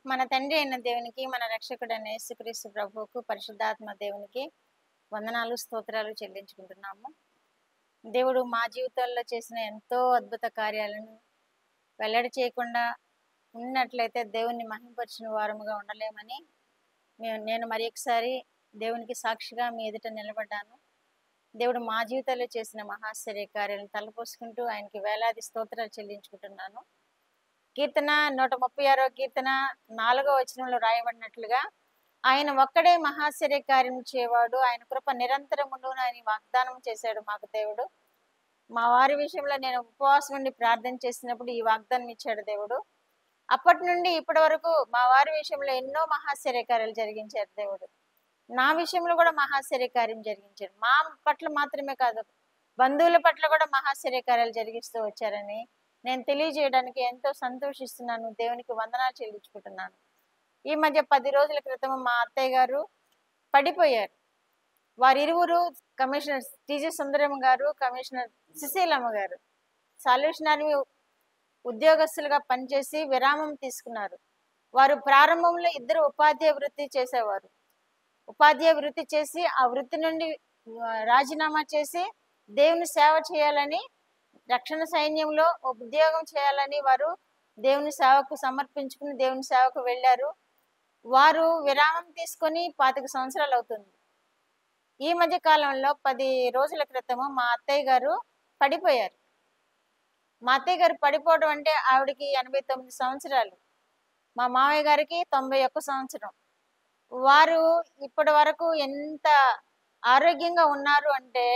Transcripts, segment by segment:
మన తండ్రి అయిన దేవునికి, మన రక్షకుడైన యేసుక్రీస్తు ప్రభువుకు, పరిశుద్ధాత్మ దేవునికి వందనాలు, స్తోత్రాలు చెల్లించుకుంటున్నాము. దేవుడు మా జీవితాల్లో చేసిన ఎంతో అద్భుత కార్యాలను వెల్లడి చేయకుండా ఉన్నట్లయితే దేవుణ్ణి మహిమపరిచిన వారముగా ఉండలేమని నేను మరి ఒకసారి దేవునికి సాక్షిగా మీ ఎదుట నిలబడ్డాను. దేవుడు మా జీవితాల్లో చేసిన మహాశ్చర్య కార్యాలను తలపోసుకుంటూ ఆయనకి వేలాది స్తోత్రాలు చెల్లించుకుంటున్నాను. కీర్తన 136 కీర్తన 4వ వచనంలో రాయబడినట్లుగా ఆయన ఒక్కడే మహాశ్చర్య కార్యం చేయవాడు, ఆయన కృప నిరంతరమును ఆయన వాగ్దానం చేశాడు మాకు దేవుడు. మా వారి విషయంలో నేను ఉపవాసం ఉండి ప్రార్థన చేసినప్పుడు ఈ వాగ్దానం ఇచ్చాడు దేవుడు. అప్పటి నుండి ఇప్పటి వరకు మా వారి విషయంలో ఎన్నో మహాశ్చర్య కార్యాలు జరిగించాడు దేవుడు. నా విషయంలో కూడా మహాశ్చర్య కార్యం జరిగించాడు. మా పట్ల మాత్రమే కాదు, బంధువుల పట్ల కూడా మహాశ్చర్య కార్యాలు జరిగిస్తూ వచ్చారని నేను తెలియజేయడానికి ఎంతో సంతోషిస్తున్నాను. దేవునికి వందనాలు చెల్లించుకుంటున్నాను. ఈ మధ్య 10 రోజుల క్రితం మా అత్తయ్య గారు పడిపోయారు. వారిరువురు కమిషనర్ టీజీ సుందరమ్మ గారు, కమిషనర్ సుశీలమ్మ గారు సాల్వేషన్ ఉద్యోగస్తులుగా పనిచేసి విరామం తీసుకున్నారు. వారు ప్రారంభంలో ఇద్దరు ఉపాధ్యాయ వృత్తి చేసేవారు. ఉపాధ్యాయ వృత్తి చేసి ఆ వృత్తి నుండి రాజీనామా చేసి దేవుని సేవ చేయాలని, రక్షణ సైన్యంలో ఉద్యోగం చేయాలని వారు దేవుని సేవకు సమర్పించుకుని దేవుని సేవకు వెళ్ళారు. వారు విరామం తీసుకొని 25 సంవత్సరాలు అవుతుంది. ఈ మధ్య కాలంలో 10 రోజుల క్రితము మా అత్తయ్య గారు పడిపోయారు. మా అత్తయ్య గారు పడిపోవడం అంటే ఆవిడకి 89 సంవత్సరాలు, మా మామయ్య గారికి 91 సంవత్సరం. వారు ఇప్పటి వరకు ఎంత ఆరోగ్యంగా ఉన్నారు అంటే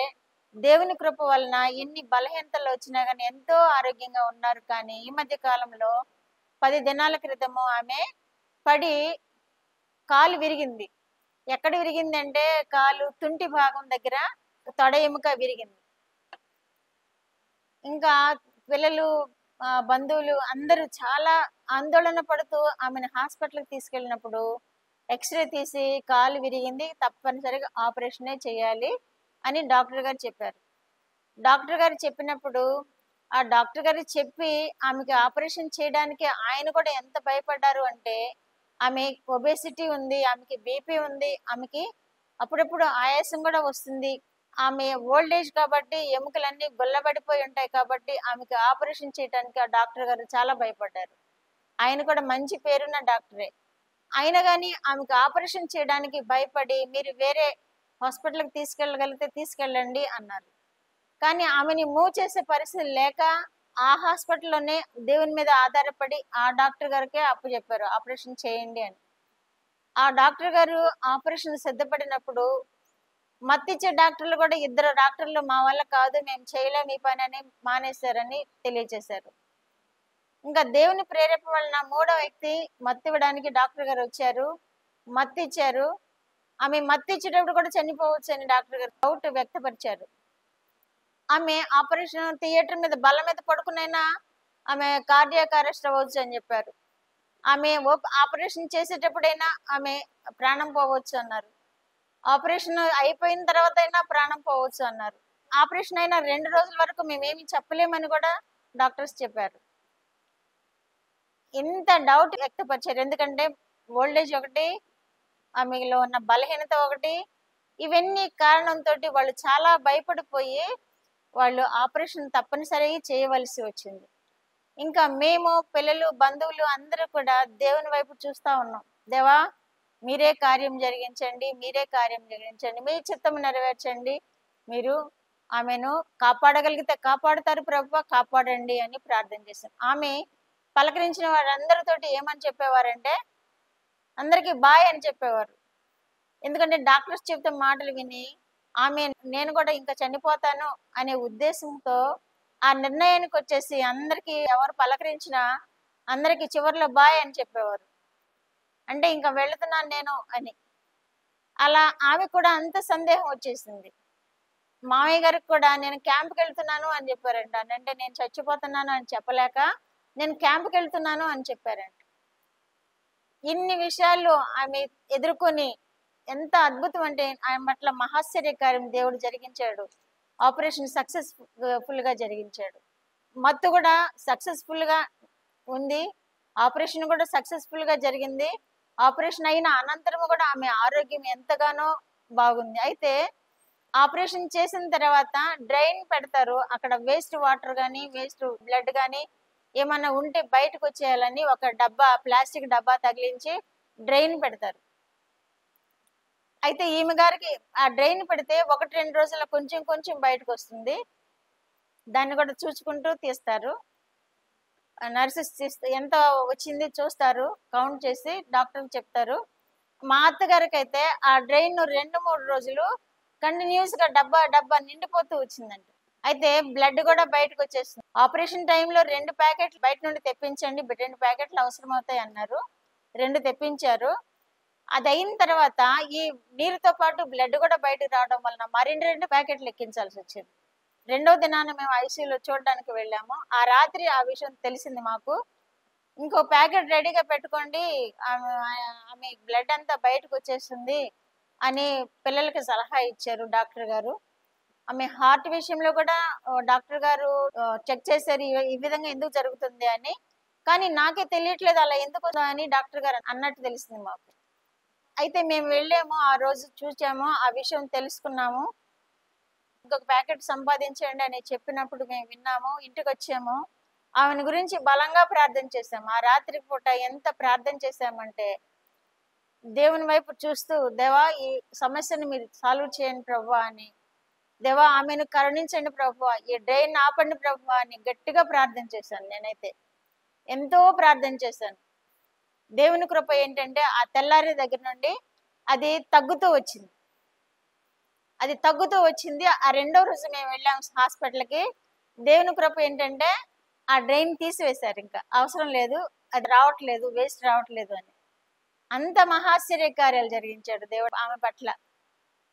దేవుని కృప వలన ఎన్ని బలహీనతలు వచ్చినా కానీ ఎంతో ఆరోగ్యంగా ఉన్నారు. కానీ ఈ మధ్య కాలంలో 10 దినాల క్రితము ఆమె పడి కాలు విరిగింది. ఎక్కడ విరిగింది అంటే కాలు తుంటి భాగం దగ్గర తొడ ఎముక విరిగింది. ఇంకా పిల్లలు, బంధువులు అందరూ చాలా ఆందోళన పడుతూ ఆమెను హాస్పిటల్కి తీసుకెళ్ళినప్పుడు ఎక్స్రే తీసి కాలు విరిగింది, తప్పనిసరిగా ఆపరేషనే చేయాలి అని డాక్టర్ గారు చెప్పారు. డాక్టర్ గారు చెప్పినప్పుడు ఆ డాక్టర్ గారు చెప్పి ఆమెకి ఆపరేషన్ చేయడానికి ఆయన కూడా ఎంత భయపడ్డారు అంటే, ఆమె ఒబేసిటీ ఉంది, ఆమెకి బీపీ ఉంది, ఆమెకి అప్పుడప్పుడు ఆయాసం కూడా వస్తుంది, ఆమె ఓల్డ్ ఏజ్ కాబట్టి ఎముకలన్నీ గుల్లబడిపోయి ఉంటాయి కాబట్టి ఆమెకి ఆపరేషన్ చేయడానికి ఆ డాక్టర్ గారు చాలా భయపడ్డారు. ఆయన కూడా మంచి పేరున్న డాక్టరే. అయినా కానీ ఆమెకు ఆపరేషన్ చేయడానికి భయపడి మీరు వేరే హాస్పిటల్కి తీసుకెళ్ళగలిగితే తీసుకెళ్ళండి అన్నారు. కానీ ఆమెని మూవ్ చేసే పరిస్థితి లేక ఆ హాస్పిటల్లోనే దేవుని మీద ఆధారపడి ఆ డాక్టర్ గారికే అప్పు చెప్పారు, ఆపరేషన్ చేయండి అని. ఆ డాక్టర్ గారు ఆపరేషన్ సిద్ధపడినప్పుడు మత్తిచ్చే డాక్టర్లు కూడా 2 డాక్టర్లు మా వల్ల కాదు, మేము చేయలేము ఈ పని అని మానేశారని తెలియజేశారు. ఇంకా దేవుని ప్రేరేపణ వలన 3వ వ్యక్తి మత్తు ఇవ్వడానికి డాక్టర్ గారు వచ్చారు, మత్తు ఇచ్చారు. ఆమె మత్తు ఇచ్చేటప్పుడు కూడా చనిపోవచ్చు అని డాక్టర్ గారు డౌట్ వ్యక్తపరిచారు. ఆమె ఆపరేషన్ థియేటర్ మీద బల్ల మీద పడుకునైనా ఆమె కార్డియాక్ అరెస్ట్ అవ్వచ్చు అని చెప్పారు. ఆమె ఆపరేషన్ చేసేటప్పుడైనా ఆమె ప్రాణం పోవచ్చు అన్నారు. ఆపరేషన్ అయిపోయిన తర్వాత అయినా ప్రాణం పోవచ్చు అన్నారు. ఆపరేషన్ అయిన 2 రోజుల వరకు మేమేమి చెప్పలేమని కూడా డాక్టర్స్ చెప్పారు. ఇంత డౌట్ వ్యక్తపరిచారు. ఎందుకంటే ఓల్డేజ్ ఒకటి, ఆమెలో ఉన్న బలహీనత ఒకటి, ఇవన్నీ కారణంతో వాళ్ళు చాలా భయపడిపోయి వాళ్ళు ఆపరేషన్ తప్పనిసరిగా చేయవలసి వచ్చింది. ఇంకా మేము, పిల్లలు, బంధువులు అందరూ కూడా దేవుని వైపు చూస్తూ ఉన్నాం. దేవా, మీరే కార్యం జరిగించండి, మీరే కార్యం జరిగించండి, మీ చిత్తము నెరవేర్చండి, మీరు ఆమెను కాపాడగలిగితే కాపాడుతారు ప్రభువా, కాపాడండి అని ప్రార్థన చేశాం. ఆమె పలకరించిన వారందరితోటి ఏమని చెప్పేవారంటే అందరికీ బాయ్ అని చెప్పేవారు. ఎందుకంటే డాక్టర్స్ చెప్తే మాటలు విని ఆమె నేను కూడా ఇంకా చనిపోతాను అనే ఉద్దేశంతో ఆ నిర్ణయానికి వచ్చేసి అందరికీ ఎవరు పలకరించినా అందరికీ చివరిలో బాయ్ అని చెప్పేవారు. అంటే ఇంకా వెళుతున్నాను నేను అని. అలా ఆమె కూడా అంత సందేహం వచ్చేసింది. మామయ్య గారికి కూడా నేను క్యాంప్కి వెళ్తున్నాను అని చెప్పారంట. అంటే నేను చచ్చిపోతున్నాను అని చెప్పలేక నేను క్యాంప్కి వెళ్తున్నాను అని చెప్పారంట. ఇన్ని విషయాలు ఆమె ఎదుర్కొని ఎంత అద్భుతం అంటే ఆయన పట్ల మహాశ్చర్య కార్యం దేవుడు జరిగించాడు. ఆపరేషన్ సక్సెస్ఫుల్గా జరిగించాడు. మత్తు కూడా సక్సెస్ఫుల్గా ఉంది. ఆపరేషన్ కూడా సక్సెస్ఫుల్ గా జరిగింది. ఆపరేషన్ అయిన అనంతరం కూడా ఆమె ఆరోగ్యం ఎంతగానో బాగుంది. అయితే ఆపరేషన్ చేసిన తర్వాత డ్రైన్ పెడతారు. అక్కడ వేస్ట్ వాటర్ గానీ, వేస్ట్ బ్లడ్ గానీ ఏమన్నా ఉంటే బయటకు వచ్చేయాలని ఒక డబ్బా, ప్లాస్టిక్ డబ్బా తగిలించి డ్రైన్ పెడతారు. అయితే ఈమె గారికి ఆ డ్రైన్ పెడితే 1, 2 రోజుల్లో కొంచెం కొంచెం బయటకు వస్తుంది. దాన్ని కూడా చూసుకుంటూ తీస్తారు. నర్సెస్ ఎంత వచ్చింది చూస్తారు, కౌంట్ చేసి డాక్టర్కి చెప్తారు. మా అత్తగారికైతే ఆ డ్రైన్ 2, 3 రోజులు కంటిన్యూస్ గా డబ్బా డబ్బా నిండిపోతూ వచ్చిందంట. అయితే బ్లడ్ కూడా బయటకు వచ్చేస్తుంది. ఆపరేషన్ టైంలో 2 ప్యాకెట్లు బయట నుండి తెప్పించండి, 2 ప్యాకెట్లు అవసరం అవుతాయి అన్నారు. 2 తెప్పించారు. అది అయిన తర్వాత ఈ నీరుతో పాటు బ్లడ్ కూడా బయటకు రావడం వలన మరి 2 ప్యాకెట్లు ఎక్కించాల్సి వచ్చింది. రెండో దినాన మేము ఐసీయూలో చూడడానికి వెళ్ళాము. ఆ రాత్రి ఆ విషయం తెలిసింది మాకు. ఇంకో ప్యాకెట్ రెడీగా పెట్టుకోండి, ఆమె బ్లడ్ అంతా బయటకు వచ్చేస్తుంది అని పిల్లలకి సలహా ఇచ్చారు డాక్టర్ గారు. ఆమె హార్ట్ విషయంలో కూడా డాక్టర్ గారు చెక్ చేశారు, ఈ విధంగా ఎందుకు జరుగుతుంది అని. కానీ నాకే తెలియట్లేదు అలా ఎందుకు అని డాక్టర్ గారు అన్నట్టు తెలిసింది మాకు. అయితే మేము వెళ్ళాము, ఆ రోజు చూసాము, ఆ విషయం తెలుసుకున్నాము. ఇంకొక ప్యాకెట్ సంపాదించండి అని చెప్పినప్పుడు మేము విన్నాము, ఇంటికి వచ్చాము. ఆమెను గురించి బలంగా ప్రార్థన చేశాము. ఆ రాత్రి పూట ఎంత ప్రార్థన చేశామంటే, దేవుని వైపు చూస్తూ, దేవా ఈ సమస్యను మీరు సాల్వ్ చేయండి ప్రభువా అని, దేవా ఆమెను కరుణించండి ప్రభువా, ఈ డ్రైన్ ఆపండి ప్రభువా అని గట్టిగా ప్రార్థన చేశాను. నేనైతే ఎంతో ప్రార్థన చేశాను. దేవుని కృప ఏంటంటే ఆ తెల్లారి దగ్గర నుండి అది తగ్గుతూ వచ్చింది. ఆ రెండో రోజు మేము వెళ్ళాం హాస్పిటల్కి. దేవుని కృప ఏంటంటే ఆ డ్రైన్ తీసివేశారు, ఇంకా అవసరం లేదు, అది రావట్లేదు, వేస్ట్ రావట్లేదు అని. అంత మహాశ్చర్య కార్యాలు జరిగించాడు దేవుడు ఆమె పట్ల.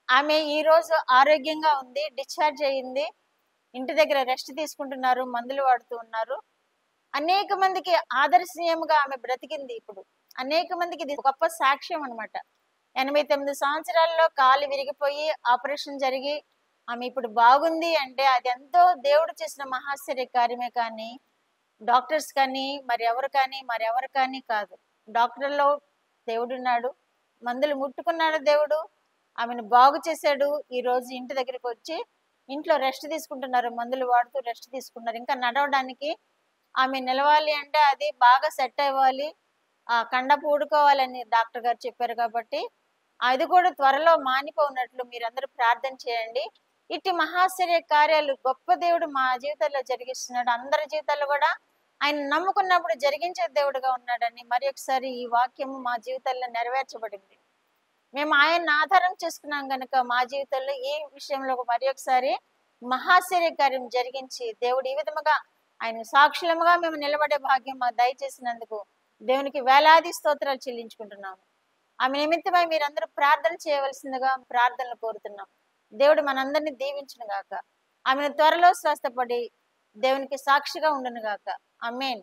ఆమె ఈ రోజు ఆరోగ్యంగా ఉంది, డిశ్చార్జ్ అయ్యింది, ఇంటి దగ్గర రెస్ట్ తీసుకుంటున్నారు, మందులు వాడుతూ ఉన్నారు. అనేక మందికి ఆదర్శనీయంగా ఆమె బ్రతికింది. ఇప్పుడు అనేక మందికి ఇది గొప్ప సాక్ష్యం అనమాట. 89 సంవత్సరాల్లో కాలు విరిగిపోయి ఆపరేషన్ జరిగి ఆమె ఇప్పుడు బాగుంది అంటే అది ఎంతో దేవుడు చేసిన మహాశ్చర్య కార్యమే. కానీ డాక్టర్స్ కానీ మరెవరు కానీ కాదు. డాక్టర్లో దేవుడున్నాడు, మందులు ముట్టుకున్నాడు దేవుడు, ఆమెను బాగు చేశాడు. ఈ రోజు ఇంటి దగ్గరికి వచ్చి ఇంట్లో రెస్ట్ తీసుకుంటున్నారు, మందులు వాడుతూ రెస్ట్ తీసుకున్నారు. ఇంకా నడవడానికి ఆమె నిలవాలి అంటే అది బాగా సెట్ అవ్వాలి, ఆ కండ పూడుకోవాలని డాక్టర్ గారు చెప్పారు. కాబట్టి అది కూడా త్వరలో మానిపోనట్లు మీరందరూ ప్రార్థన చేయండి. ఇట్టి మహాశ్చర్య కార్యాలు గొప్ప దేవుడు మా జీవితాల్లో జరిగిస్తున్నాడు. అందరి జీవితాల్లో కూడా ఆయన నమ్ముకున్నప్పుడు జరిగించే దేవుడుగా ఉన్నాడని మరి ఒకసారి ఈ వాక్యము మా జీవితాల్లో నెరవేర్చబడింది. మేము ఆయన్ని ఆధారం చేసుకున్నాం గనుక మా జీవితంలో ఈ విషయంలో మరి ఒకసారి మహాశ్చర్య కార్యం జరిగించి దేవుడు ఈ విధముగా ఆయన సాక్షులముగా మేము నిలబడే భాగ్యం మాకు దయచేసినందుకు దేవునికి వేలాది స్తోత్రాలు చెల్లించుకుంటున్నాము. ఆమె నిమిత్తమై మీరందరూ ప్రార్థన చేయవలసిందిగా ప్రార్థనలు కోరుతున్నాం. దేవుడు మనందరినీ దీవించును గాక. ఆమెను త్వరలో స్వస్థపడి దేవునికి సాక్షిగా ఉండును గాక. ఆమేన్.